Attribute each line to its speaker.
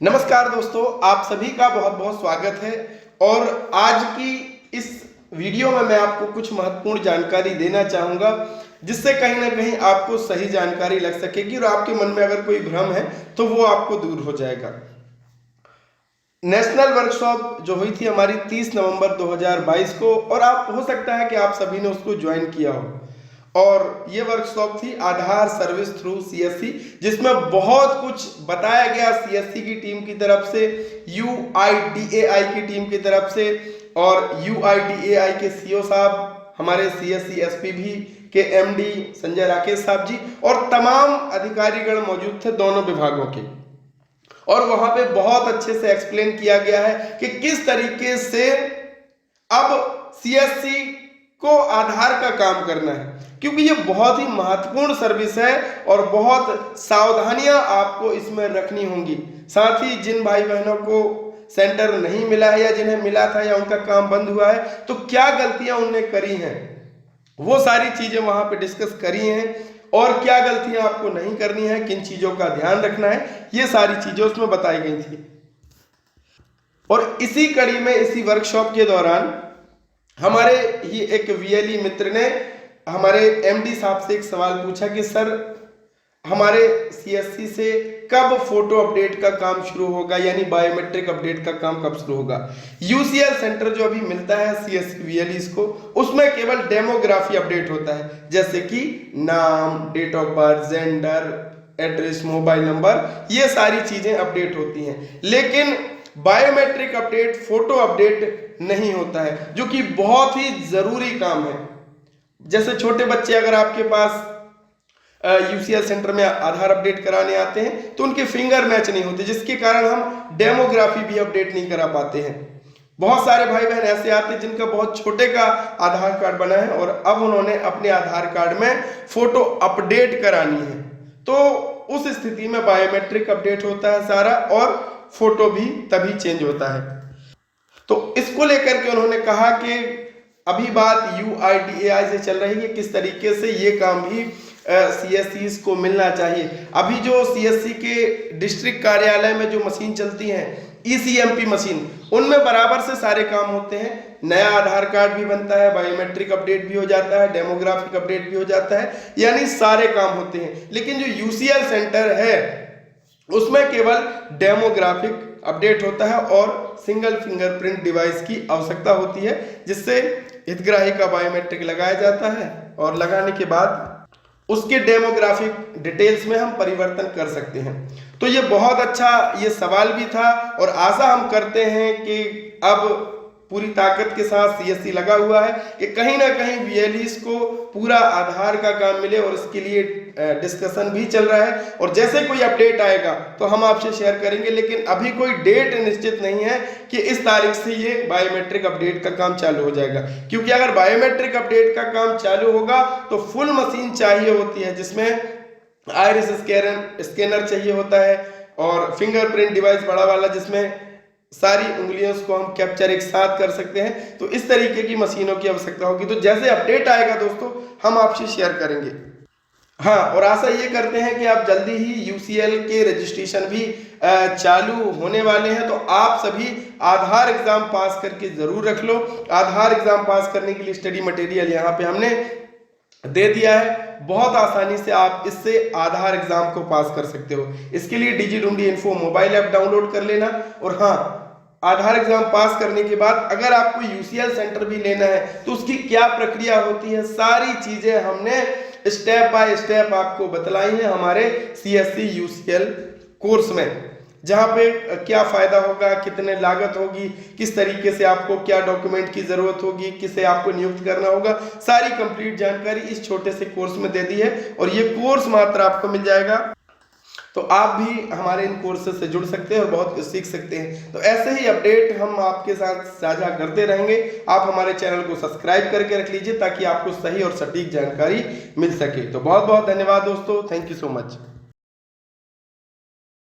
Speaker 1: नमस्कार दोस्तों, आप सभी का बहुत बहुत स्वागत है। और आज की इस वीडियो में मैं आपको कुछ महत्वपूर्ण जानकारी देना चाहूँगा, जिससे कहीं ना कहीं आपको सही जानकारी लग सकेगी और आपके मन में अगर कोई भ्रम है तो वो आपको दूर हो जाएगा। नेशनल वर्कशॉप जो हुई थी हमारी 30 नवंबर 2022 को, और आप हो सकता है कि आप सभी ने उसको ज्वाइन किया हो। और ये वर्कशॉप थी आधार सर्विस थ्रू सीएससी, जिसमें बहुत कुछ बताया गया सीएससी की टीम की तरफ से, यूआईडीएआई की टीम की तरफ से, और यूआईडीएआई के सीईओ साहब, हमारे सीएससी एसपीबी के एमडी संजय राकेश साहब जी और तमाम अधिकारीगण मौजूद थे दोनों विभागों के। और वहां पे बहुत अच्छे से एक्सप्लेन किया गया है कि किस तरीके से अब सीएससी को आधार का काम करना है, क्योंकि ये बहुत ही महत्वपूर्ण सर्विस है और बहुत सावधानियां आपको इसमें रखनी होंगी। साथ ही जिन भाई बहनों को सेंटर नहीं मिला है या जिन्हें मिला था या उनका काम बंद हुआ है, तो क्या गलतियां उनने करी हैं, वो सारी चीजें वहां पे डिस्कस करी हैं। और क्या गलतियां आपको नहीं करनी है, किन चीजों का ध्यान रखना है, ये सारी चीजें उसमें बताई गई थी। और इसी कड़ी में, इसी वर्कशॉप के दौरान हमारे ही एक वीएलई मित्र ने हमारे एमडी साहब से एक सवाल पूछा कि सर, हमारे सीएससी से कब फोटो अपडेट का काम शुरू होगा, यानी बायोमेट्रिक अपडेट का काम कब शुरू होगा। यूसीएल सेंटर जो अभी मिलता है सीएससी वीएलईस को, उसमें केवल डेमोग्राफी अपडेट होता है, जैसे कि नाम, date of birth, gender, address, mobile number, ये सारी चीजें अपडेट होती हैं। लेकिन बायोमेट्रिक अपडेट, फोटो अपडेट नहीं होता है, जो कि बहुत ही जरूरी काम है। जैसे छोटे बच्चे अगर आपके पास यूसीएल सेंटर में आधार अपडेट कराने आते हैं तो उनके फिंगर मैच नहीं होते, जिसके कारण हम डेमोग्राफी भी अपडेट नहीं करा पाते हैं। बहुत सारे भाई बहन ऐसे आते हैं जिनका बहुत छोटे का आधार कार्ड बना है और अब उन्होंने अपने आधार कार्ड में फोटो अपडेट करानी है, तो उस स्थिति में बायोमेट्रिक अपडेट होता है सारा, और फोटो भी तभी चेंज होता है। तो इसको लेकर के उन्होंने कहा कि अभी बात यूआईडीएआई से चल रही है, किस तरीके से ये काम भी सीएससी को मिलना चाहिए। अभी जो सीएससी के डिस्ट्रिक्ट कार्यालय में जो मशीन चलती हैं, ईसीएमपी मशीन, उनमें बराबर से सारे काम होते हैं। नया आधार कार्ड भी बनता है, बायोमेट्रिक अपडेट भी हो जाता है, डेमोग्राफिक अपडेट भी हो जाता है, यानी सारे काम होते हैं। लेकिन जो यूसीएल सेंटर है उसमें केवल डेमोग्राफिक अपडेट होता है और सिंगल फिंगरप्रिंट डिवाइस की आवश्यकता होती है, जिससे हितग्राही का बायोमेट्रिक लगाया जाता है और लगाने के बाद उसके डेमोग्राफिक डिटेल्स में हम परिवर्तन कर सकते हैं। तो ये बहुत अच्छा ये सवाल भी था, और आशा हम करते हैं कि अब पूरी ताकत के साथ सीएससी लगा हुआ है कि कहीं ना कहीं वीएलईस को पूरा आधार का काम मिले, और इसके लिए डिस्कशन भी चल रहा है। और जैसे कोई अपडेट आएगा तो हम आपसे शेयर करेंगे, लेकिन अभी कोई डेट निश्चित नहीं है कि इस तारीख से ये बायोमेट्रिक अपडेट का काम चालू हो जाएगा। क्योंकि अगर बायोमेट्रिक अपडेट का काम चालू होगा तो फुल मशीन चाहिए होती है, जिसमें आइरिस स्कैनर चाहिए होता है और फिंगरप्रिंट डिवाइस बड़ा वाला, जिसमें सारी उंगलियों को हम कैप्चर एक साथ कर सकते हैं। तो इस तरीके की मशीनों की आवश्यकता होगी। तो जैसे अपडेट आएगा दोस्तों, हम आपसे शेयर करेंगे। हाँ, और आशा ये करते हैं कि आप जल्दी ही यूसीएल के रजिस्ट्रेशन भी चालू होने वाले हैं। तो आप सभी आधार एग्जाम पास करके जरूर रख लो। आधार एग्जाम पास करने के लिए स्टडी मटेरियल यहाँ पे हमने दे दिया है। बहुत आसानी से आप इससे आधार एग्जाम को पास कर सकते हो। इसके लिए डिजिढूंढी इन्फो मोबाइल ऐप डाउनलोड कर लेना। और हाँ, आधार एग्जाम पास करने के बाद अगर आपको यूसीएल सेंटर भी लेना है तो उसकी क्या प्रक्रिया होती है, सारी चीजें हमने स्टेप बाय स्टेप आपको बतलाई है हमारे सीएससी यूसीएल कोर्स में, जहां पे क्या फायदा होगा, कितने लागत होगी, किस तरीके से आपको क्या डॉक्यूमेंट की जरूरत होगी, किसे आपको नियुक्त करना होगा, सारी कंप्लीट जानकारी इस छोटे से कोर्स में दे दी है। और ये कोर्स मात्र आपको मिल जाएगा, तो आप भी हमारे इन कोर्सेज से जुड़ सकते हैं और बहुत कुछ सीख सकते हैं। तो ऐसे ही अपडेट हम आपके साथ साझा करते रहेंगे। आप हमारे चैनल को सब्सक्राइब करके रख लीजिए ताकि आपको सही और सटीक जानकारी मिल सके। तो बहुत बहुत धन्यवाद दोस्तों, थैंक यू सो मच।